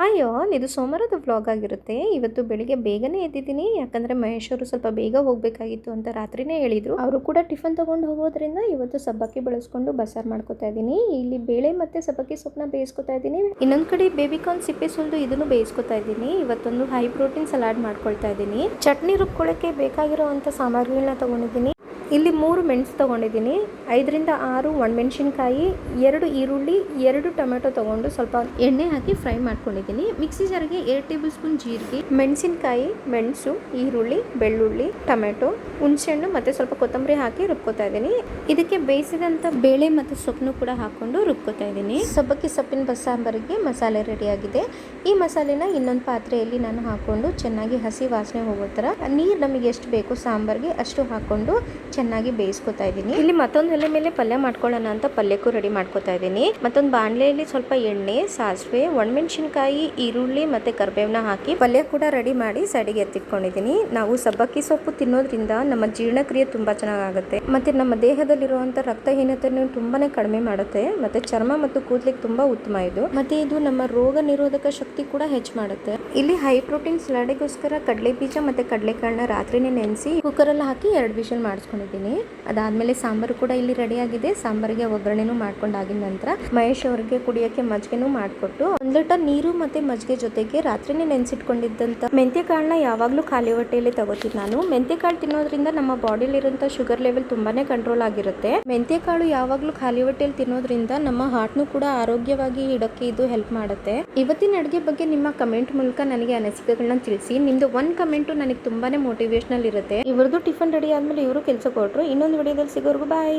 Hi all, ಇದು ಸೋಮವಾರದ vlog ಆಗಿರುತ್ತೆ. ಇವತ್ತು ಬೆಳಿಗ್ಗೆ ಬೇಗನೆ ಎದ್ದಿದ್ದೀನಿ, ಯಾಕಂದರೆ ಮಹೇಶ್ ಅವರು ಸ್ವಲ್ಪ ಬೇಗ ಹೋಗಬೇಕಾಗಿತ್ತು ಅಂತ ರಾತ್ರಿನೇ ಹೇಳಿದರು. ಅವರು ಕೂಡ ಟಿಫನ್ ತೊಗೊಂಡು ಹೋಗೋದ್ರಿಂದ ಇವತ್ತು ಸಬ್ಬಕ್ಕಿ ಬಳಸ್ಕೊಂಡು ಬಸಾರ್ ಮಾಡ್ಕೊತಾ ಇದ್ದೀನಿ. ಇಲ್ಲಿ ಬೇಳೆ ಮತ್ತು ಸಬ್ಬಕ್ಕಿ ಸೊಪ್ಪನ್ನ ಬೇಯಿಸ್ಕೊತಾ ಇದ್ದೀನಿ. ಇನ್ನೊಂದು ಕಡೆ ಬೇಬಿಕಾರ್ನ್ ಸಿಪ್ಪೆ ಸುಲಿದು ಇದನ್ನು ಬೇಯಿಸ್ಕೊತಾ ಇದ್ದೀನಿ. ಇವತ್ತೊಂದು ಹೈ ಪ್ರೋಟೀನ್ ಸಲಾಡ್ ಮಾಡ್ಕೊಳ್ತಾ ಇದ್ದೀನಿ. ಚಟ್ನಿ ರುಬ್ಕೊಳ್ಳೋಕ್ಕೆ ಬೇಕಾಗಿರೋವಂಥ ಸಾಮಗ್ರಿಗಳನ್ನ ತೊಗೊಂಡಿದ್ದೀನಿ. ಇಲ್ಲಿ 3 ಮೆಣಸು ತೊಗೊಂಡಿದ್ದೀನಿ, 5 ರಿಂದ 6 ಒಣಮೆಣಸಿನ್ಕಾಯಿ, 2 ಈರುಳ್ಳಿ, 2 ಟೊಮೆಟೊ ತೊಗೊಂಡು ಸ್ವಲ್ಪ ಎಣ್ಣೆ ಹಾಕಿ ಫ್ರೈ ಮಾಡ್ಕೊಂಡಿದ್ದೀನಿ. ಮಿಕ್ಸಿ ಜಾರಿಗೆ 2 ಟೇಬಲ್ ಸ್ಪೂನ್ ಜೀರಿಗೆ, ಮೆಣಸಿನ್ಕಾಯಿ, ಮೆಣಸು, ಈರುಳ್ಳಿ, ಬೆಳ್ಳುಳ್ಳಿ, ಟೊಮೆಟೊ, ಹುಣಸೆಹಣ್ಣು ಮತ್ತು ಸ್ವಲ್ಪ ಕೊತ್ತಂಬರಿ ಹಾಕಿ ರುಬ್ಕೋತಾ ಇದ್ದೀನಿ. ಇದಕ್ಕೆ ಬೇಯಿಸಿದಂಥ ಬೇಳೆ ಮತ್ತು ಸೊಪ್ಪನ್ನು ಕೂಡ ಹಾಕ್ಕೊಂಡು ರುಬ್ಕೋತಾ ಇದ್ದೀನಿ. ಸಬ್ಬಕ್ಕಿ ಸೊಪ್ಪಿನ ಬಸಾಂಬರಿಗೆ ಮಸಾಲೆ ರೆಡಿಯಾಗಿದೆ. ಈ ಮಸಾಲೆನ ಇನ್ನೊಂದು ಪಾತ್ರೆಯಲ್ಲಿ ನಾನು ಹಾಕ್ಕೊಂಡು ಚೆನ್ನಾಗಿ ಹಸಿ ವಾಸನೆ ಹೋಗೋ ಥರ ನೀರು ನಮಗೆ ಎಷ್ಟು ಬೇಕು ಸಾಂಬಾರಿಗೆ ಅಷ್ಟು ಹಾಕ್ಕೊಂಡು ಚೆನ್ನಾಗಿ ಬೇಯಿಸ್ಕೊತಾ ಇದ್ದೀನಿ. ಇಲ್ಲಿ ಮತ್ತೊಂದು ಎಲೆ ಮೇಲೆ ಪಲ್ಯ ಮಾಡ್ಕೊಳ್ಳೋಣ ಅಂತ ಪಲ್ಯಕ್ಕೂ ರೆಡಿ ಮಾಡ್ಕೊತಾ ಇದ್ದೀನಿ. ಮತ್ತೊಂದು ಬಾಣಲೆಯಲ್ಲಿ ಸ್ವಲ್ಪ ಎಣ್ಣೆ, ಸಾಸಿವೆ, ಒಣಮೆಣಸಿನ್ಕಾಯಿ, ಈರುಳ್ಳಿ ಮತ್ತು ಕರಿಬೇವನ್ನ ಹಾಕಿ ಪಲ್ಯ ಕೂಡ ರೆಡಿ ಮಾಡಿ ಸೈಡಿಗೆ ಎತ್ತಿಟ್ಕೊಂಡಿದ್ದೀನಿ. ನಾವು ಸಬ್ಬಕ್ಕಿ ಸೊಪ್ಪು ತಿನ್ನೋದ್ರಿಂದ ನಮ್ಮ ಜೀರ್ಣಕ್ರಿಯೆ ತುಂಬ ಚೆನ್ನಾಗುತ್ತೆ ಮತ್ತು ನಮ್ಮ ದೇಹದಲ್ಲಿರುವಂಥ ರಕ್ತಹೀನತೆಯನ್ನು ತುಂಬಾನೇ ಕಡಿಮೆ ಮಾಡುತ್ತೆ ಮತ್ತು ಚರ್ಮ ಮತ್ತು ಕೂದಲಿಗೆ ತುಂಬ ಉತ್ತಮ ಇದು. ಮತ್ತು ಇದು ನಮ್ಮ ರೋಗ ನಿರೋಧಕ ಶಕ್ತಿ ಕೂಡ ಹೆಚ್ಚು ಮಾಡುತ್ತೆ. ಇಲ್ಲಿ ಹೈ ಪ್ರೋಟೀನ್ ಸಲಾಡಿಗೋಸ್ಕರ ಕಡಲೆ ಬೀಜ ಮತ್ತು ಕಡಲೆಕಾಳನ್ನ ರಾತ್ರಿನೇ ನೆನೆಸಿ ಕುಕ್ಕರಲ್ಲಿ ಹಾಕಿ 2 ವಿಷಲ್ ಮಾಡಿಸ್ಕೊಂಡಿದ್ದೀನಿ. ಅದಾದ್ಮೇಲೆ ಸಾಂಬಾರು ಕೂಡ ಇಲ್ಲಿ ರೆಡಿ ಆಗಿದೆ. ಸಾಂಬಾರಿಗೆ ಒಗ್ಗರಣೆನೂ ಮಾಡ್ಕೊಂಡಾಗಿದ ನಂತರ ಮಹೇಶ್ ಅವರಿಗೆ ಕುಡಿಯೋಕ್ಕೆ ಮಜ್ಜಿಗೆನೂ ಮಾಡಿಕೊಟ್ಟು 1 ಲೀಟರ್ ನೀರು ಮತ್ತೆ ಮಜ್ಜಿಗೆ ಜೊತೆಗೆ ರಾತ್ರಿನೇ ನೆನೆಸಿಟ್ಕೊಂಡಿದ್ದಂಥ ಮೆಂತ್ಯ ಕಾಳನ್ನ ಯಾವಾಗಲೂ ಖಾಲಿ ಹೊಟ್ಟೆಯಲ್ಲಿ ತಗೋತೀನಿ ನಾನು. ಮೆಂತ್ಯ ಕಾಳು ತಿನ್ನೋದ್ರಿಂದ ನಮ್ಮ ಬಾಡಿಲಿರುವಂಥ ಶುಗರ್ ಲೆವೆಲ್ ತುಂಬಾನೇ ಕಂಟ್ರೋಲ್ ಆಗಿರುತ್ತೆ. ಮೆಂತ್ಯ ಕಾಳು ಯಾವಾಗಲೂ ಖಾಲಿ ಹೊಟ್ಟೆಯಲ್ಲಿ ತಿನ್ನೋದ್ರಿಂದ ನಮ್ಮ ಹಾರ್ಟ್ನು ಕೂಡ ಆರೋಗ್ಯವಾಗಿ ಇಡೋಕ್ಕೆ ಇದು ಹೆಲ್ಪ್ ಮಾಡುತ್ತೆ. ಇವತ್ತಿನ ಅಡುಗೆ ಬಗ್ಗೆ ನಿಮ್ಮ ಕಮೆಂಟ್ ಮೂಲಕ ನನಗೆ ಅನಿಸಿಕೆಗಳನ್ನ ತಿಳಿಸಿ. ನಿಮ್ದು 1 ಕಮೆಂಟು ನನಗೆ ತುಂಬಾನೇ ಮೋಟಿವೇಶನಲ್ ಇರುತ್ತೆ. ಇವ್ರದ್ದು ಟಿಫನ್ ರೆಡಿ ಆದ್ಮೇಲೆ ಇವರು ಕೆಲಸ ಕೊಟ್ಟರು. ಇನ್ನೊಂದು ವಿಡಿಯೋದಲ್ಲಿ ಸಿಗೋರ್ಗು ಬಾಯ್.